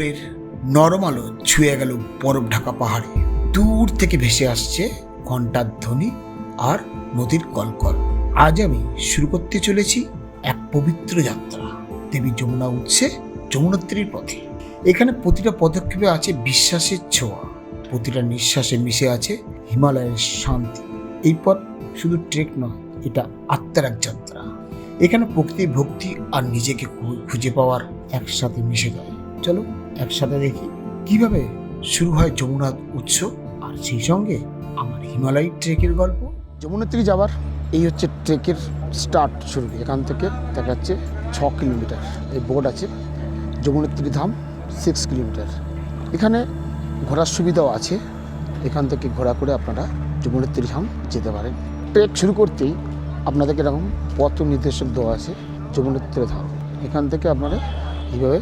ভোরের নরম আলো ছুঁয়ে গেল বরফ ঢাকা পাহাড়ে। দূর থেকে ভেসে আসছে ঘণ্টার ধ্বনি আর নদীর কলকল। আজ আমি শুরু করতে চলেছি এক পবিত্র যাত্রা। দেবী যমুনা উঠছে যমুনোত্রীর পথে। এখানে প্রতিটা পদক্ষেপে আছে বিশ্বাসের ছোঁয়া, প্রতিটা নিঃশ্বাসে মিশে আছে হিমালয়ের শান্তি। এই পথ শুধু ট্রেক নয়, এটা আত্মার এক যাত্রা। এখানে প্রকৃতি, ভক্তি আর নিজেকে খুঁজে পাওয়ার একসাথে মিশে যায়। চলো একসাথে দেখি কিভাবে শুরু হয় যমুনার উৎস, আর সেই সঙ্গে আমার হিমালয় ট্রেকের গল্প। যমুনোত্রী যাওয়ার এই হচ্ছে ট্রেকের স্টার্ট শুরু। এখান থেকে দেখা যাচ্ছে 6 কিলোমিটার। এই বোর্ড আছে যমুনোত্রী ধাম 6 কিলোমিটার। এখানে ঘোরার সুবিধাও আছে। এখান থেকে ঘোরা করে আপনারা যমুনোত্রী ধাম যেতে পারেন। ট্রেক শুরু করতেই আপনাদেরকে এরকম পথ নির্দেশক দেওয়া আছে যমুনোত্রী ধাম। এখান থেকে আপনারা এইভাবে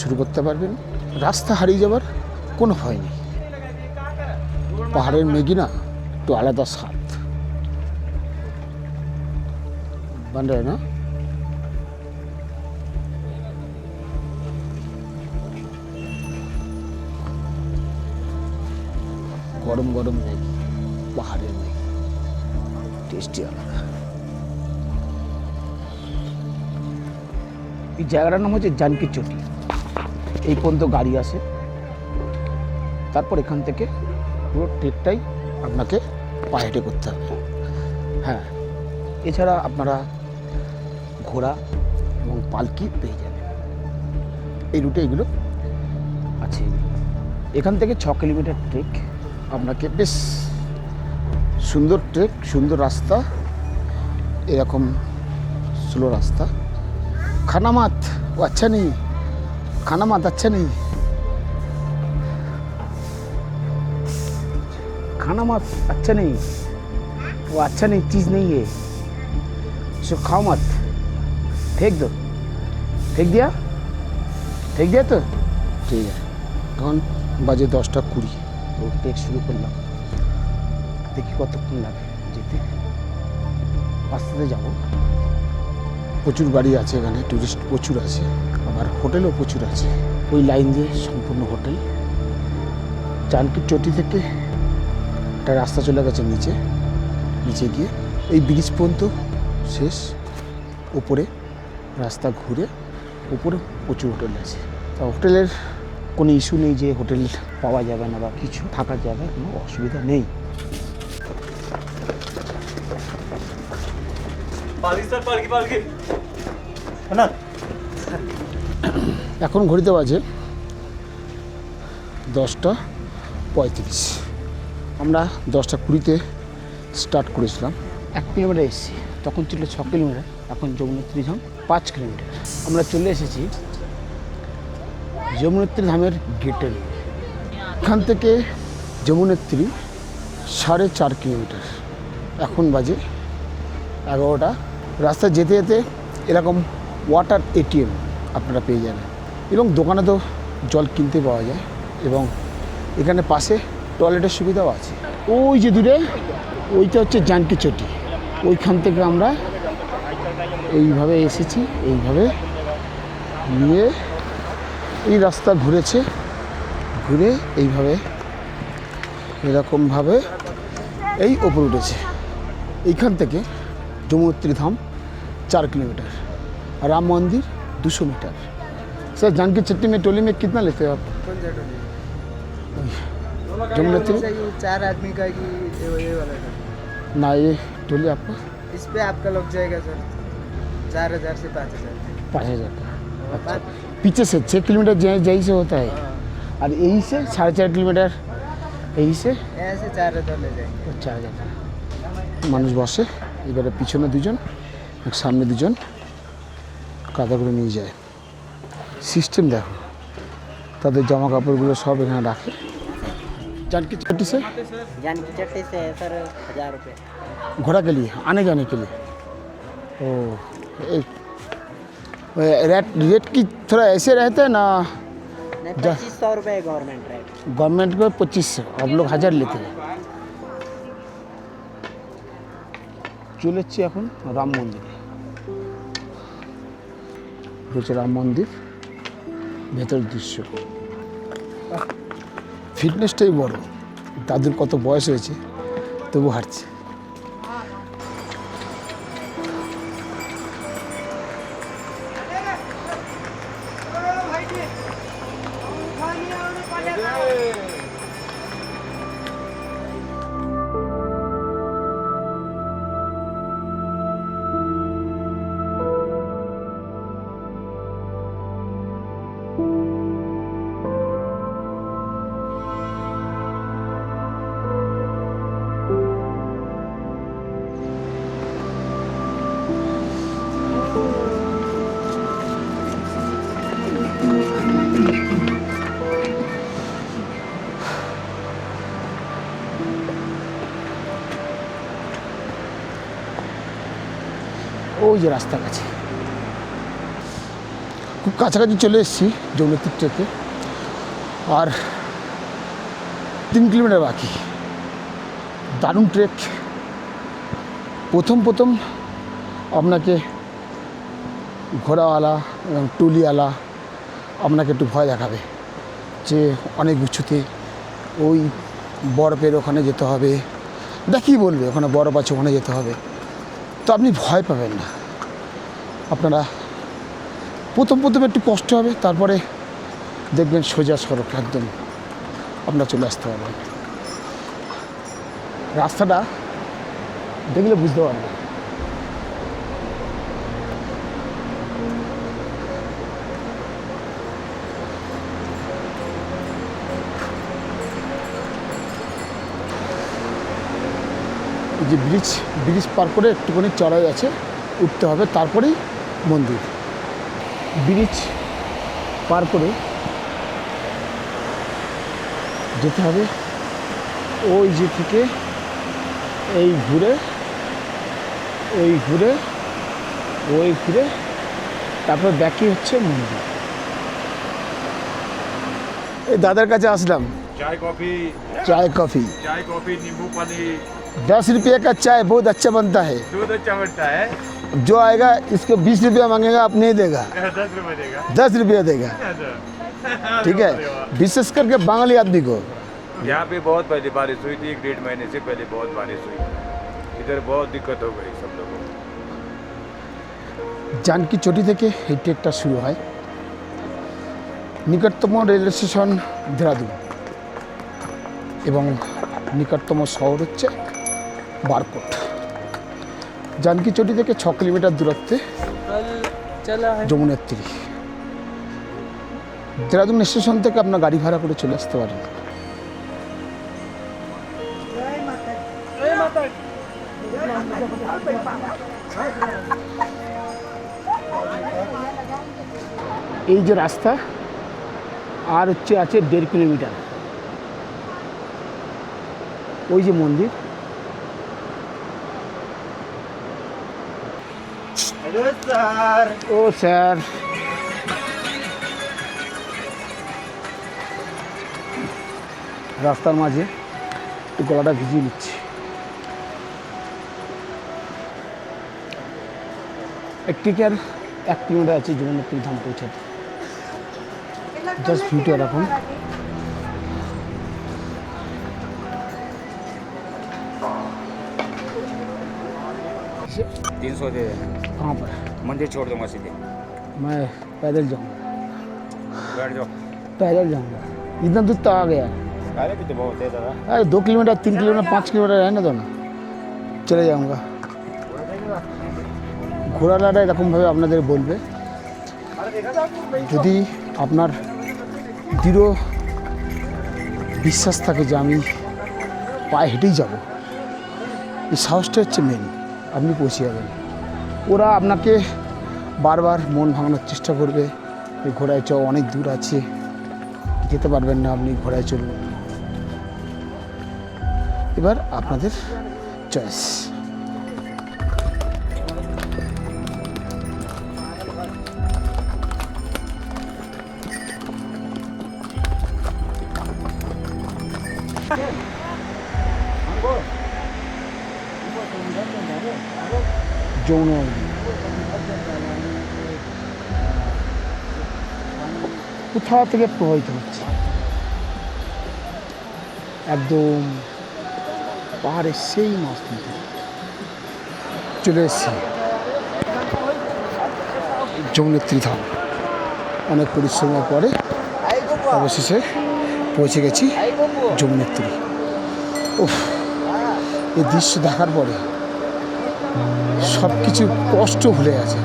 শুরু করতে পারবেন। রাস্তা হারিয়ে যাবার কোনো ভয় নেই। পাহাড়ের মেঘি না একটু আলাদা স্বাদ বান্ডায় না। গরম গরম ম্যাগি, পাহাড়ের ম্যাগি টেস্টি আলাদা। এই জায়গাটার নাম হচ্ছে জানকী চটি। এই পর্যন্ত গাড়ি আসে, তারপর এখান থেকে পুরো ট্রেকটাই আপনাকে পায়ে হেঁটে করতে হবে। হ্যাঁ, এছাড়া আপনারা ঘোড়া এবং পালকি পেয়ে যাবেন। এই রুটে এগুলো আছে। এখান থেকে 6 কিলোমিটার ট্রেক। আপনাকে বেশ সুন্দর ট্রেক, সুন্দর রাস্তা, এরকম স্লো রাস্তা। খানা মাত ও আচ্ছা নেই, খানা মাত আচ্ছা নেই, खाना मत अच्छा नहीं, वो अच्छा नहीं चीज़ नहीं है, सो खाओ मत, फेंक दो। फेंक दिया तो ठीक है। এখন বাজে 10টা 20। তো ট্রেক শুরু করলাম। দেখি কতক্ষণ লাগে যেতে। আস্তে যাবো। প্রচুর গাড়ি আছে এখানে, টুরিস্ট প্রচুর আছে, আবার হোটেলও প্রচুর আছে। ওই লাইন দিয়ে সম্পূর্ণ হোটেল। জানকী চটি থেকে একটা রাস্তা চলে গেছে নিচে গিয়ে এই ব্রিজ পর্যন্ত শেষ। উপরে রাস্তা ঘুরে উপরে প্রচুর হোটেল আছে। তা হোটেলের কোনো ইস্যু নেই যে হোটেল পাওয়া যাবে না বা কিছু, থাকার জায়গায় কোনো অসুবিধা নেই। এখন ঘড়িতে বাজে 10টা 35। আমরা 10টা 20-তে স্টার্ট করেছিলাম। 1 কিলোমিটার এসেছি, তখন ছিল 6 কিলোমিটার, এখন যমুনোত্রী ধাম 5 কিলোমিটার। আমরা চলে এসেছি যমুনোত্রী ধামের গেটে। এখান থেকে যমুনোত্রী 4.5 কিলোমিটার। এখন বাজে 11টা। রাস্তায় যেতে যেতে এরকম ওয়াটার এটিএম আপনারা পেয়ে যাবেন, এবং দোকানে তো জল কিনতে পাওয়া যায়, এবং এখানে পাশে টয়লেটের সুবিধাও আছে। ওই যে দূরে ওইটা হচ্ছে জানকী চটি। ওইখান থেকে আমরা এইভাবে এসেছি, এইভাবে নিয়ে এই রাস্তা ঘুরেছে, ঘুরে এইভাবে এরকমভাবে এই ওপরে উঠেছে। এইখান থেকে যমুনোত্রী ধাম 4 किलोमीटर, राम मंदिर 200 मीटर। सर जानकी चट्टी में टोली में कितना लेते हो आप? यमुनोत्री 4 आदमी का कि ये वाला का? ना ये टोली आपका इस पे आपका लग जाएगा सर 4000 से 5000। 5000 का। अच्छा, पीछे से 6 किलोमीटर यहीं से होता है, और यहीं से 4.5 किलोमीटर यहीं से यहाँ से 4000 ले जाएंगे। 4000 মানুষ বসে। এবারে পিছনে দুজন, সামনে দুজন কাঁধে করে নিয়ে যায়। সিস্টেম দেখো, তাদের জামা কাপড়গুলো সব এখানে রাখে। जानकी चट्टी से जानकी चट्टी से सर 1000 रुपये घोड़ा के लिए, आने जाने के लिए। ओ रेट की थोड़ा ऐसे रहता है ना? नहीं, 2500 रुपये गवर्नमेंट रेट। गवर्नमेंट को 2500, आप लोग 1000 लेते हैं। চলে যাচ্ছি এখন রাম মন্দিরে। হচ্ছে রাম মন্দির ভেতরের দৃশ্য। ফিটনেসটাই বড়। দাদুর কত বয়স হয়েছে তবু হাঁটছে। ওই যে রাস্তার কাছে, খুব কাছাকাছি চলে এসেছি যমুনা থেকে। আর 3 কিলোমিটার বাকি। দারুণ ট্রেক। প্রথম আপনাকে ঘোড়াওয়ালা এবং টুলিওয়ালা আপনাকে একটু ভয় দেখাবে যে অনেক উঁচুতে, ওই বরফের ওখানে যেতে হবে, দেখিয়ে বলবে ওখানে বরফ আছে, ওখানে যেতে হবে। তো আপনি ভয় পাবেন না। আপনারা প্রথম একটু কষ্ট হবে, তারপরে দেখবেন সোজা সড়ক একদম আপনারা চলে আসতে পারবেন। রাস্তাটা দেখলে বুঝতে পারবেন। এই যে ব্রিজ পার করে একটুখানি চড়াই আছে, উঠতে হবে, তারপরেই মন্দির। ব্রিজ পার করে যেতে হবে ওই যে থেকে, এই ঘুরে ওই ঘুরে ওই ঘুরে তারপর ব্যাকই হচ্ছে মন্দির। এই দাদার কাছে আসলাম। चाय कॉफी चाय कॉफ़ी नींबू पानी 10 रुपये का चाय बहुत अच्छा बनता है। दूध अच्छा बनता है। जो आएगा इसको 20 रुपया मांगेगा, आप नहीं देगा, 10 रुपए देगा। 10 रुपया देगा। ठीक है, विशेष करके बांग्ली आदमी को। यहाँ पे बहुत पहले बारिश हुई थी, 1-1.5 महीने से पहले बहुत बारिश हुई। इधर बहुत दिक्कत हो गई सब लोगों को। जानकी चोटी থেকে এই ট্রেকটা শুরু হয়। নিকটতম রেল স্টেশন দেহরাদুন এবং নিকটতম শহর হচ্ছে বারকোট। जानकी चोटी থেকে 6 কিলোমিটার দূরত্বে যমুনা তীরে। দেহরাদুন স্টেশন থেকে আপনার গাড়ি ভাড়া করে চলে আসতে পারেন। এই যে রাস্তা আর হচ্ছে আছে 1.5 কিলোমিটার। ওই যে মন্দির। ও স্যার, রাস্তার মাঝে একটু গলাটা ভিজিয়ে নিচ্ছি। একটিকার 1 কিলোমিটার আছে জগন্নাথপুর ধাম পৌঁছাতে। জাস্ট ভিউটা রাখুন। 300 दे देना। कहाँ पर? मंदिर छोड़ दूंगा सीधे। मैं पैदल जाऊँगा। बैठ जाओ। पैदल जाऊँगा, इतना दूर तो आ गया। अरे भी तो बहुत है दादा। अरे 2 किलोमीटर 3 किलोमीटर 5 किलोमीटर है ना, तो ना চলে যাऊँगा। ঘোড়ালাটা এরকমভাবে আপনাদের বলবে, যদি আপনার দৃঢ় বিশ্বাস থাকে যে আমি পায়ে হেঁটেই যাব, এই সাহসটা হচ্ছে মেন, আপনি পৌঁছে যাবেন। ওরা আপনাকে বারবার মন ভাঙানোর চেষ্টা করবে, এই ঘোড়ায় চ, অনেক দূর আছে, যেতে পারবেন না, আপনি ঘোড়ায় চলুন। এবার আপনাদের চয়েস। যৌন কোথা থেকে প্রবাহিত হচ্ছে। একদম পাহাড়ের সেই মাছ নিতে চলে এসেছি যমুনেত্রী ধাম। অনেক পরিশ্রমের পরে অবশেষে পৌঁছে গেছি যমুনেত্রী। ওহ, এই দৃশ্য দেখার পরে সব কিছু কষ্ট ভুলে গেছে।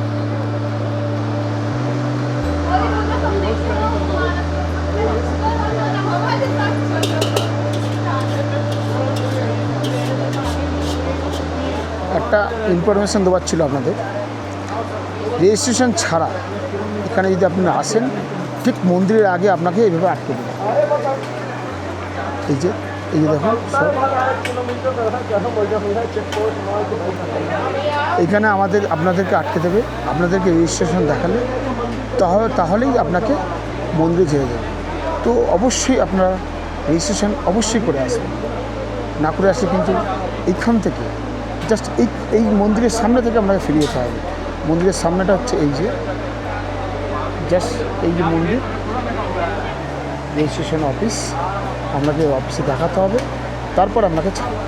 একটা ইনফরমেশান দেওয়ার ছিল আপনাদের, রেজিস্ট্রেশন ছাড়া এখানে যদি আপনি আসেন, ঠিক মন্দিরের আগে আপনাকে এইভাবে আটকে দেবে। এই যে দেখুন সব এখানে আপনাদেরকে আটকে দেবে। আপনাদেরকে রেজিস্ট্রেশন দেখালে তাহলেই আপনাকে মন্দিরে যেতে দেবে। তো অবশ্যই আপনারা রেজিস্ট্রেশন অবশ্যই করে আসবেন। না করে আসলে কিন্তু এইখান থেকে জাস্ট এই মন্দিরের সামনে থেকে আপনাকে ফিরে যেতে হবে। মন্দিরের সামনেটা হচ্ছে এই যে জাস্ট এই যে মন্দির, রেজিস্ট্রেশন অফিস। আপনাকে অফিসে দেখাতে হবে, তারপর আপনাকে ছাড়বে।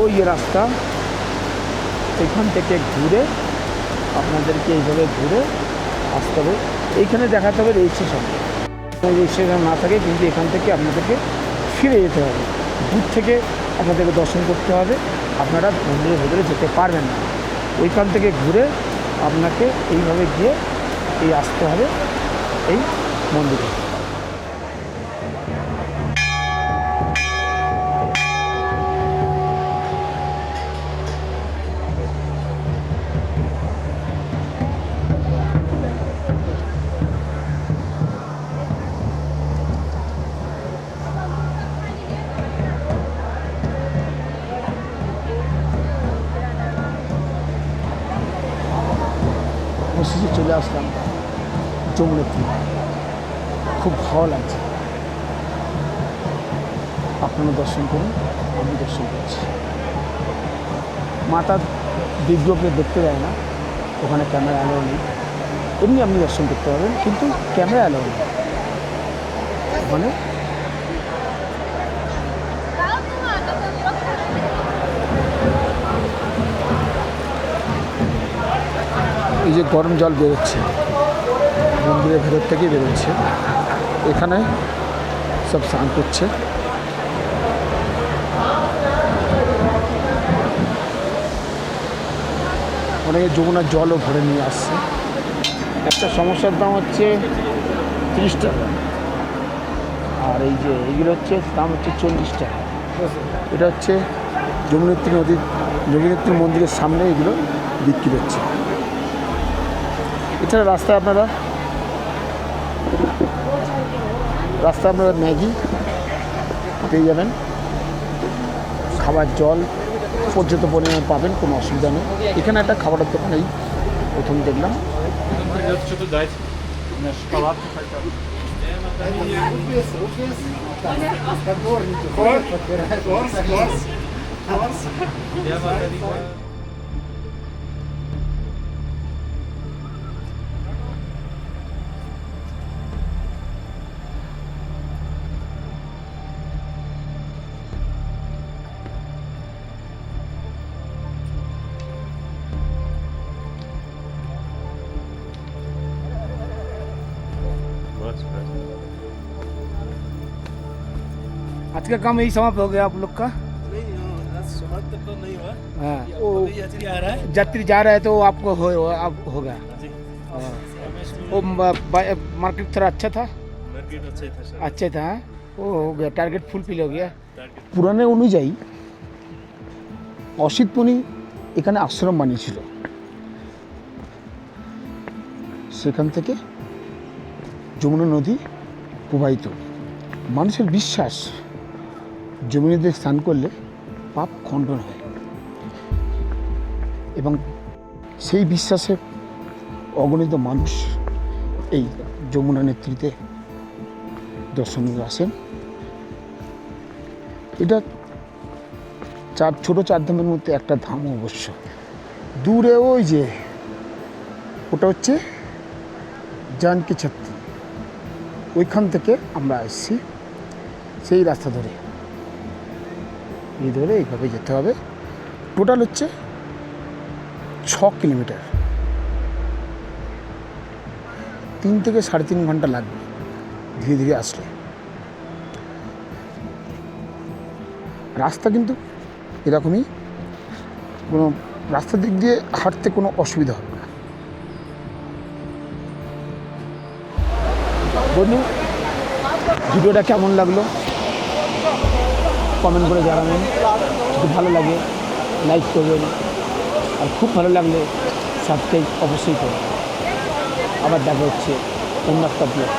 ওই রাস্তা, এখান থেকে ঘুরে আপনাদেরকে এইভাবে ঘুরে আসতে হবে। এইখানে দেখাতে হবে রেজিস্ট্রেশন। রেজিস্ট্রেশন না থাকে কিন্তু এখান থেকে আপনাদেরকে ফিরে যেতে হবে। দূর থেকে আপনাদেরকে দর্শন করতে হবে, আপনারা মন্দিরের ভেতরে যেতে পারবেন না। ওইখান থেকে ঘুরে আপনাকে এইভাবে গিয়ে আসতে হবে এই মন্দিরে। অবশেষে চলে আসলাম যমুনেত্রী। খুব ভালো লাগছে। আপনারা দর্শন করুন, আমি দর্শন করছি। মাতা বিগ্রহকে দেখতে যায় না, ওখানে ক্যামেরা অ্যালাউ নেই। এমনি আপনি দর্শন করতে পারবেন, কিন্তু ক্যামেরা অ্যালাউ নেই ওখানে। এই যে গরম জল বেরোচ্ছে মন্দিরের ভেতর থেকেই বেরোচ্ছে, এখানে সব স্নান করছে। অনেকে যমুনার জলও ভরে নিয়ে আসছে। একটা সমস্যার দাম হচ্ছে 30 টাকা, আর এই যে এইগুলো হচ্ছে দাম হচ্ছে 40 টাকা। এটা হচ্ছে যমুনেত্রী মন্দিরের সামনে এগুলো বিক্রি হচ্ছে। এছাড়া রাস্তায় আপনারা ম্যাগি পেয়ে যাবেন, খাবার জল পর্যাপ্ত পরিমাণে পাবেন, কোনো অসুবিধা নেই। এখানে একটা খাবারের দোকান এই প্রথম দেখলাম। आज का काम यही समाप्त हो गया आप लोग का? समाप्त तो नहीं हुआ। हाँ, वो यात्री आ रहा है। यात्री जा रहा है तो आपको होगा। हाँ। वो मार्केट थोड़ा अच्छा था? मार्केट अच्छा था सर। अच्छा था, वो हो गया, टारगेट फुलफिल हो गया। टारगेट পুরাণে অনুযায়ী অসিত মুনি এখানে আশ্রম বানিয়েছিল। সেখান থেকে যমুনা নদী প্রবাহিত। মানুষের বিশ্বাস যমুনাতে স্নান করলে পাপ খণ্ডন হয় এবং সেই বিশ্বাসে অগণিত মানুষ এই যমুনা নেত্রীতে দর্শনীয় আসেন। এটা ছোট চার ধামের মধ্যে একটা ধাম অবশ্য। দূরে ওই যে ওটা হচ্ছে জানকী ছাত্রী, ওইখান থেকে আমরা এসেছি সেই রাস্তা ধরে, এইভাবে যেতে হবে। টোটাল হচ্ছে 6 কিলোমিটার, 3 থেকে 3.5 ঘন্টা লাগবে ধীরে ধীরে আসলে। রাস্তা কিন্তু এরকমই, কোনো রাস্তার দিক দিয়ে হাঁটতে কোনো অসুবিধা হবে না। বন্ধু, ভিডিওটা কেমন লাগলো কমেন্ট করে জানাবেন। যদি ভালো লাগে লাইক করবেন, আর খুব ভালো লাগলে সাবস্ক্রাইব অবশ্যই করবেন। আবার দেখা হচ্ছে অন্য একটা ব্লগ।